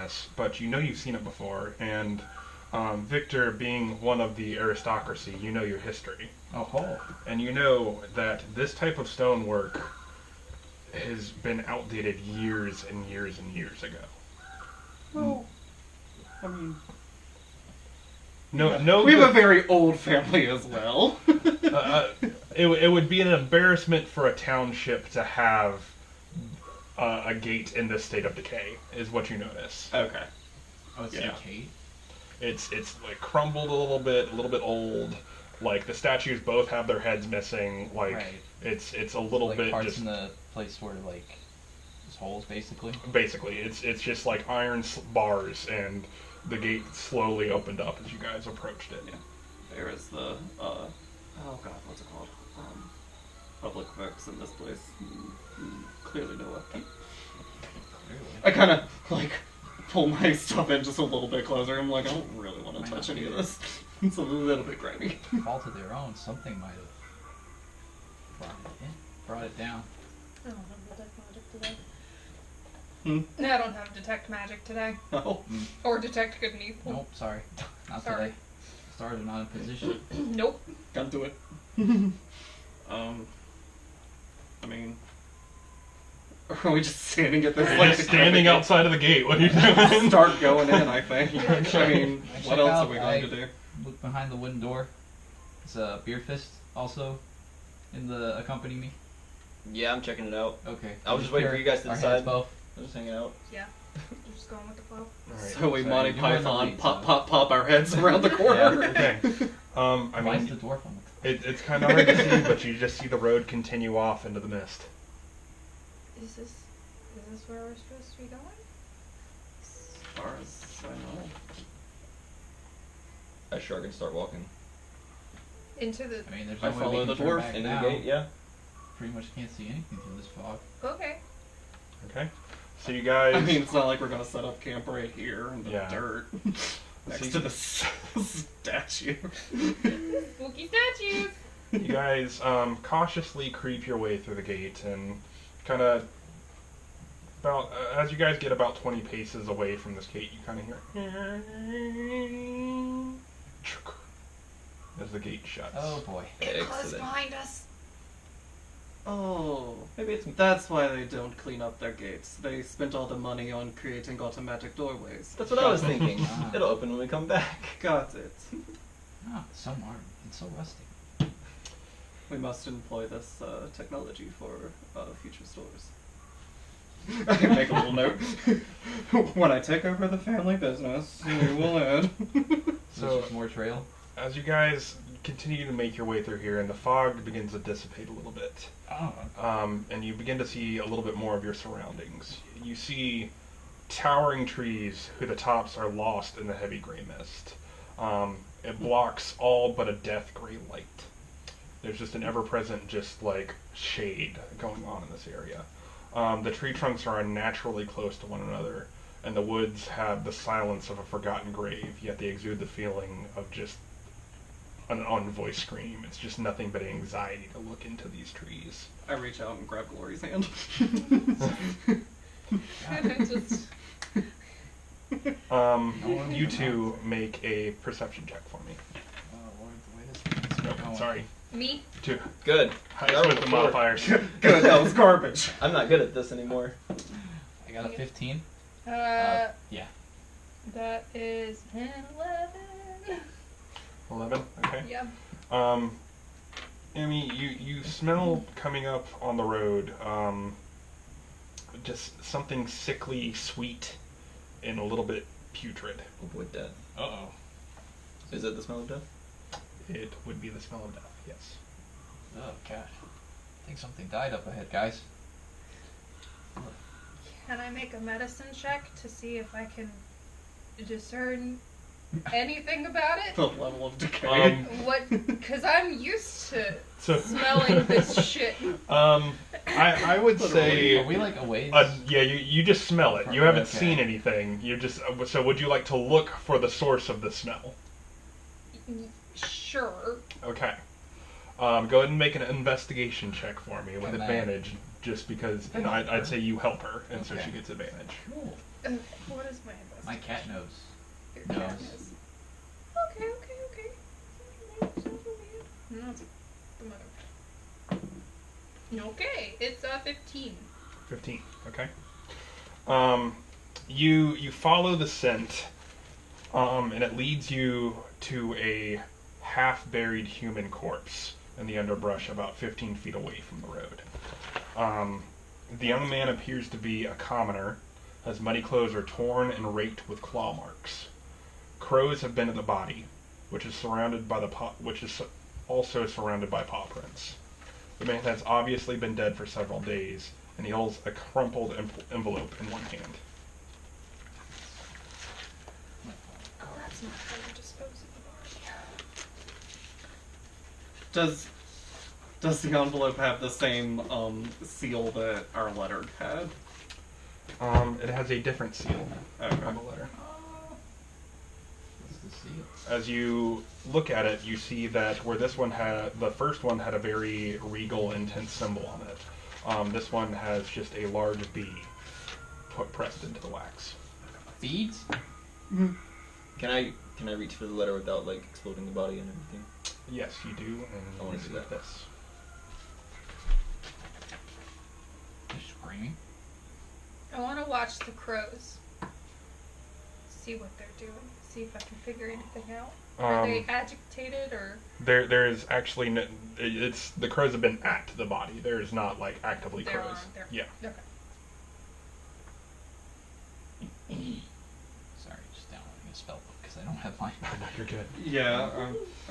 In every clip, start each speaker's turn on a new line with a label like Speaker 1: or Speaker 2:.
Speaker 1: this, but you know you've seen it before, and Victor, being one of the aristocracy, you know your history.
Speaker 2: Oh.
Speaker 1: And you know that this type of stonework has been outdated years and years and years ago.
Speaker 3: Well, I mean...
Speaker 1: No,
Speaker 3: we have a very old family as well.
Speaker 1: It would be an embarrassment for a township to have a gate in this state of decay, is what you notice.
Speaker 3: Okay.
Speaker 2: Oh, it's decayed?
Speaker 1: It's like crumbled a little bit old. Like the statues both have their heads missing. Like it's a little
Speaker 2: like
Speaker 1: bit
Speaker 2: parts
Speaker 1: just
Speaker 2: in the place where like there's holes basically.
Speaker 1: Basically, it's just like iron bars, and the gate slowly opened up as you guys approached it.
Speaker 3: Yeah. There is the oh god, what's it called? Public works in this place. Clearly no upkeep. I kind of like pull my stuff in just a little bit closer. I'm like, I don't really want to touch any of this. It's a little bit grimy.
Speaker 2: Fault of their own. Something might have brought it down.
Speaker 4: I don't have detect magic today. I don't have detect magic today.
Speaker 3: Oh.
Speaker 4: Or detect good and evil.
Speaker 2: Nope, sorry. Not today. Stars are not in position.
Speaker 4: Nope.
Speaker 3: Can't do it. I mean, are we just standing at this like
Speaker 1: standing outside of the gate? What are you doing?
Speaker 3: Start going in, I think. I mean, what else are we going to do?
Speaker 2: Look behind the wooden door. Is a beer fist also in the accompany me?
Speaker 5: Yeah, I'm checking it out.
Speaker 2: Okay.
Speaker 5: I was just waiting for you guys to
Speaker 2: our
Speaker 5: decide.
Speaker 2: heads both.
Speaker 5: I was just hanging out.
Speaker 4: Yeah. We're just going with the flow.
Speaker 1: Right.
Speaker 3: So we
Speaker 2: So
Speaker 3: Monty
Speaker 2: you're doing the
Speaker 3: Python
Speaker 2: lead,
Speaker 3: pop our heads around the corner.
Speaker 1: Okay. I
Speaker 2: Why is
Speaker 1: mean,
Speaker 2: the dwarf on the
Speaker 1: it's kind of hard to see, but you just see the road continue off into the mist.
Speaker 4: Is this where we're supposed to be going?
Speaker 3: As far as I know.
Speaker 5: I shrug and start walking.
Speaker 4: Into the...
Speaker 2: I mean, there's
Speaker 3: I
Speaker 2: no way
Speaker 3: follow
Speaker 2: we
Speaker 3: the
Speaker 2: can turn
Speaker 3: dwarf
Speaker 2: back
Speaker 5: Into
Speaker 2: now.
Speaker 5: the gate, yeah.
Speaker 2: Pretty much can't see anything through this fog.
Speaker 4: Okay.
Speaker 1: Okay. So you guys.
Speaker 3: I mean, it's not like we're going to set up camp right here in the
Speaker 1: Yeah.
Speaker 3: dirt. Next
Speaker 1: See-
Speaker 3: to the statue.
Speaker 4: Spooky statues!
Speaker 1: You guys cautiously creep your way through the gate and kind of about as you guys get about 20 paces away from this gate, you kind of hear as the gate shuts.
Speaker 2: Oh boy.
Speaker 4: Get close
Speaker 5: Excellent.
Speaker 4: behind us.
Speaker 3: Oh,
Speaker 5: Maybe it's
Speaker 3: that's why they don't clean up their gates. They spent all the money on creating automatic doorways.
Speaker 5: That's what I was thinking.
Speaker 2: Ah.
Speaker 5: It'll open when we come back.
Speaker 3: Got it.
Speaker 2: Oh, so modern. It's so rustic.
Speaker 3: We must employ this technology for future stores. I can make a little note. When I take over the family business, we will add.
Speaker 1: So
Speaker 2: just more trail.
Speaker 1: as you guys continue to make your way through here, and the fog begins to dissipate a little bit,
Speaker 2: Oh.
Speaker 1: and you begin to see a little bit more of your surroundings. You see towering trees whose the tops are lost in the heavy gray mist. It blocks all but a death gray light. There's just an ever-present, just like shade going on in this area. The tree trunks are unnaturally close to one another, and the woods have the silence of a forgotten grave, yet they exude the feeling of just an unvoiced scream. It's just nothing but anxiety to look into these trees.
Speaker 3: I reach out and grab Glory's hand.
Speaker 4: Just...
Speaker 1: You two make a perception check for me.
Speaker 2: Oh, Lord, the way this is
Speaker 1: Nope,
Speaker 2: going.
Speaker 1: sorry.
Speaker 4: Me?
Speaker 1: Two.
Speaker 5: Good.
Speaker 1: Highest with the modifiers.
Speaker 3: Good, that was garbage.
Speaker 5: I'm not good at this anymore.
Speaker 2: I got a 15.
Speaker 4: Yeah.
Speaker 2: Yeah.
Speaker 4: That is 10, 11.
Speaker 1: 11? Okay.
Speaker 4: Yeah.
Speaker 1: Amy, you smell coming up on the road, just something sickly sweet and a little bit putrid.
Speaker 5: Avoid death.
Speaker 2: Uh-oh.
Speaker 5: Is it the smell of death?
Speaker 1: It would be the smell of death, yes.
Speaker 2: Oh, gosh. I think something died up ahead, guys.
Speaker 4: Can I make a medicine check to see if I can discern anything about it?
Speaker 3: The level of decay.
Speaker 4: What? Because I'm used to
Speaker 1: So,
Speaker 4: smelling this shit.
Speaker 1: I would say,
Speaker 2: Are we like a ways?
Speaker 1: yeah, you just smell it. You haven't
Speaker 2: Okay.
Speaker 1: seen anything. You just so would you like to look for the source of the smell?
Speaker 4: Sure.
Speaker 1: Okay. Go ahead and make an investigation check for me with
Speaker 2: Can I-
Speaker 1: advantage, just because I'd say you help her, and so
Speaker 2: Okay.
Speaker 1: she gets advantage.
Speaker 2: Cool.
Speaker 4: What is my investigation?
Speaker 2: My cat knows.
Speaker 4: Your cat
Speaker 2: knows.
Speaker 4: knows. Okay. No, it's the mother. Okay, it's 15.
Speaker 1: 15. Okay. You follow the scent, and it leads you to a half-buried human corpse in the underbrush about 15 feet away from the road. The young man appears to be a commoner. His muddy clothes are torn and raked with claw marks. Crows have been at the body, which is also surrounded by paw prints. The man has obviously been dead for several days, and he holds a crumpled envelope in one hand.
Speaker 4: Oh, that's not how you dispose of the body.
Speaker 3: Does the envelope have the same seal that our letter had?
Speaker 1: It has a different seal on the letter.
Speaker 2: What's the seal?
Speaker 1: As you look at it, you see that where the first one had a very regal, intense symbol on it. This one has just a large B pressed into the wax.
Speaker 2: Beads?
Speaker 5: Can I reach for the letter without like exploding the body and everything?
Speaker 1: Yes, you do, and
Speaker 5: I wanna
Speaker 1: you
Speaker 5: do
Speaker 1: see
Speaker 5: that.
Speaker 1: this.
Speaker 2: They're screaming.
Speaker 4: I want to watch the crows. See what they're doing. See if I can figure anything out. Are they agitated or?
Speaker 1: There is actually it's the crows have been at the body. There is not like actively
Speaker 4: There
Speaker 1: crows.
Speaker 4: aren't there.
Speaker 1: Yeah.
Speaker 4: Okay.
Speaker 2: Sorry, just downloading a spell book because I don't have mine.
Speaker 1: No, you're good.
Speaker 3: Yeah,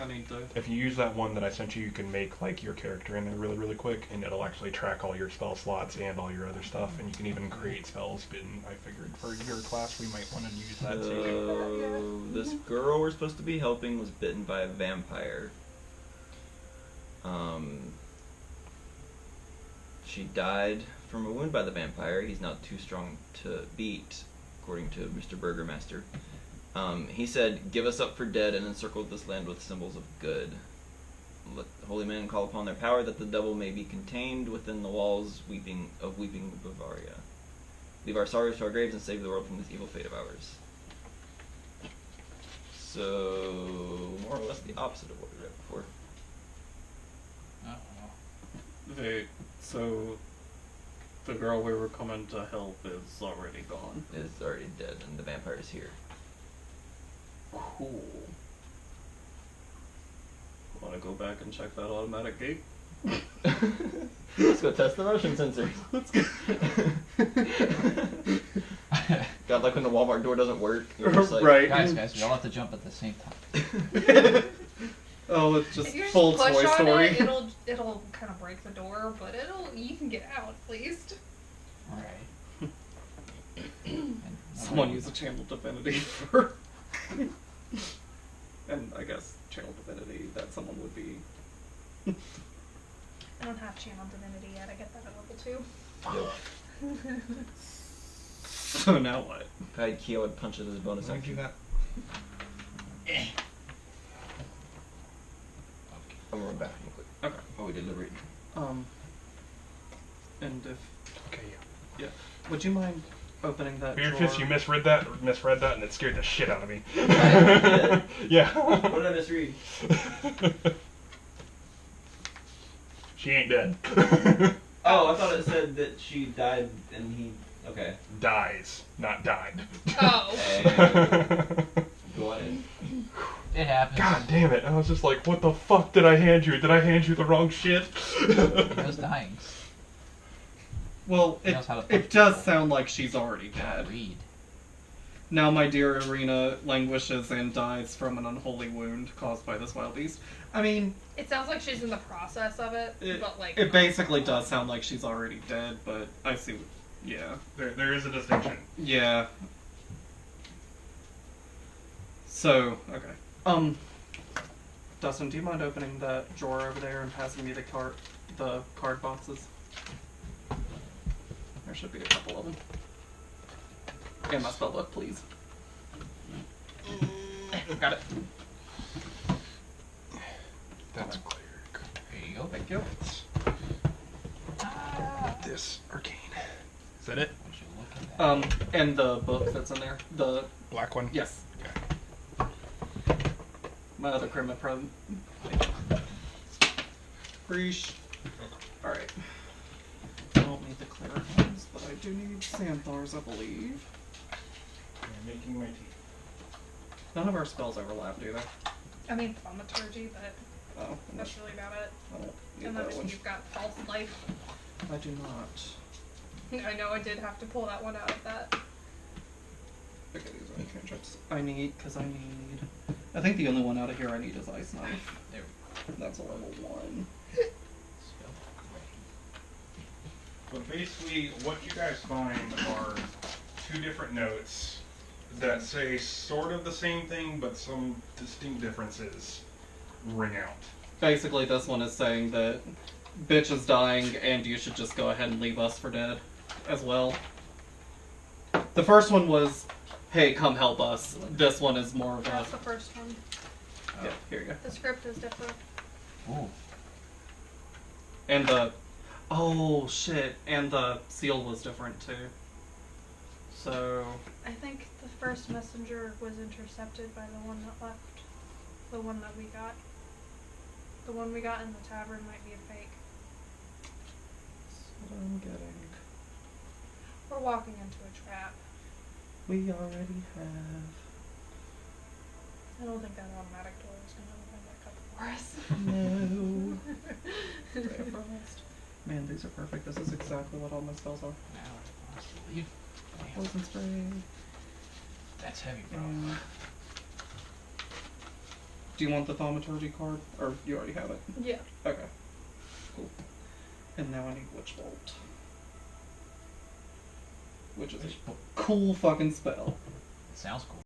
Speaker 3: I need to.
Speaker 1: If you use that one that I sent you can make like your character in there really, really quick, and it'll actually track all your spell slots and all your other stuff, and you can even create spells. And I figured for your class we might want to use that too.
Speaker 5: So this girl we're supposed to be helping was bitten by a vampire. She died from a wound by the vampire. He's not too strong to beat, according to Mr. Burgermaster. He said, "Give us up for dead and encircle this land with symbols of good. Let the holy men call upon their power that the devil may be contained within the walls weeping Bavaria. Leave our sorrows to our graves and save the world from this evil fate of ours." So, more or less the opposite of what we read before.
Speaker 3: So the girl we were coming to help is already gone.
Speaker 5: Is already dead and the vampire is here.
Speaker 3: Cool. Want to go back and check that automatic gate?
Speaker 5: Let's go test the motion sensor.
Speaker 3: Let's go.
Speaker 5: God, like when the Walmart door doesn't work. You're just like,
Speaker 3: Right.
Speaker 2: Guys, we all have to jump at the same time.
Speaker 3: Oh, it's just
Speaker 4: If you
Speaker 3: full
Speaker 4: just push
Speaker 3: Toy
Speaker 4: on
Speaker 3: Story.
Speaker 4: it, it'll kind of break the door, but you can get out at least.
Speaker 2: Alright.
Speaker 3: Someone use a channel divinity for. And I guess channel divinity that someone would be.
Speaker 4: I don't have channel divinity yet. I get that at level 2.
Speaker 5: Yep.
Speaker 3: So now what?
Speaker 5: If I had Keo, I'd punch it as a bonus
Speaker 1: Why'd you
Speaker 5: action.
Speaker 1: do that?
Speaker 5: I'm going back real quick.
Speaker 3: Okay.
Speaker 5: Oh, we did the reading.
Speaker 3: And if
Speaker 1: Okay, yeah.
Speaker 3: would you mind opening that
Speaker 1: Beard
Speaker 3: drawer?
Speaker 1: Fist, you misread that, and it scared the shit out of me.
Speaker 5: did?
Speaker 1: Yeah.
Speaker 5: What did I misread?
Speaker 1: She ain't dead.
Speaker 5: Oh, I thought it said that she died and he... Okay.
Speaker 1: Dies, not died.
Speaker 4: Oh.
Speaker 5: Go ahead.
Speaker 2: It happens.
Speaker 1: God damn it! I was just like, what the fuck did I hand you? Did I hand you the wrong shit?
Speaker 2: He was dying.
Speaker 3: Well,
Speaker 2: He knows how to
Speaker 3: it
Speaker 2: punch
Speaker 3: does
Speaker 2: people.
Speaker 3: sound like she's already
Speaker 2: Can't
Speaker 3: dead.
Speaker 2: read.
Speaker 3: Now my dear Irina languishes and dies from an unholy wound caused by this wild beast. I mean,
Speaker 4: It sounds like she's in the process of it, but like.
Speaker 3: it basically does sound like she's already dead, but I see. Yeah.
Speaker 1: There is a distinction.
Speaker 3: Yeah. So, okay. Dustin, do you mind opening that drawer over there and passing me the card boxes? There should be a couple of them. And my spellbook, please. Got it.
Speaker 1: That's clear.
Speaker 2: There you go.
Speaker 3: Thank you.
Speaker 1: This arcane. Is that it?
Speaker 2: Would you look at that?
Speaker 3: And the book that's in there, the
Speaker 1: black one?
Speaker 3: Yes.
Speaker 1: Okay.
Speaker 3: My other criminal present. Breach. Alright. I don't need the cleric ones, but I do need Xanthars, I believe.
Speaker 1: I'm making my tea.
Speaker 3: None of our spells overlap, do they?
Speaker 4: I mean, thaumaturgy, but
Speaker 3: Oh,
Speaker 4: that's really about it.
Speaker 3: I don't need
Speaker 4: And
Speaker 3: that
Speaker 4: then
Speaker 3: one.
Speaker 4: you've got false life.
Speaker 3: I do not.
Speaker 4: I know I did have to pull that one out of that.
Speaker 3: Okay, these are cantrips. I need, because I need... I think the only one out of here I need is Ice Knife.
Speaker 2: There.
Speaker 3: That's a level 1.
Speaker 1: But basically, what you guys find are 2 different notes that say sort of the same thing, but some distinct differences ring out.
Speaker 3: Basically, this one is saying that bitch is dying and you should just go ahead and leave us for dead as well. The first one was, hey, come help us. This one is more of a...
Speaker 4: That's the first one.
Speaker 3: Yeah, here you go.
Speaker 4: The script is different.
Speaker 2: Ooh.
Speaker 3: And the... Oh, shit. And the seal was different, too. So...
Speaker 4: I think the first messenger was intercepted by the one that left. The one that we got. The one we got in the tavern might be a fake.
Speaker 3: That's what I'm getting.
Speaker 4: We're walking into a trap.
Speaker 3: We already have...
Speaker 4: I don't think that automatic door is going to open back up for us.
Speaker 3: No. Stay frost. Man, these are perfect. This is exactly what all my spells are.
Speaker 2: Now I must leave. Damn.
Speaker 3: Poison spray.
Speaker 2: That's heavy, bro.
Speaker 3: And... Do you want the thaumaturgy card? Or you already have it?
Speaker 4: Yeah.
Speaker 3: Okay. Cool. And now I need Witch Bolt. Which is
Speaker 2: Witch
Speaker 3: a
Speaker 2: Bolt.
Speaker 3: cool fucking spell.
Speaker 2: Sounds cool.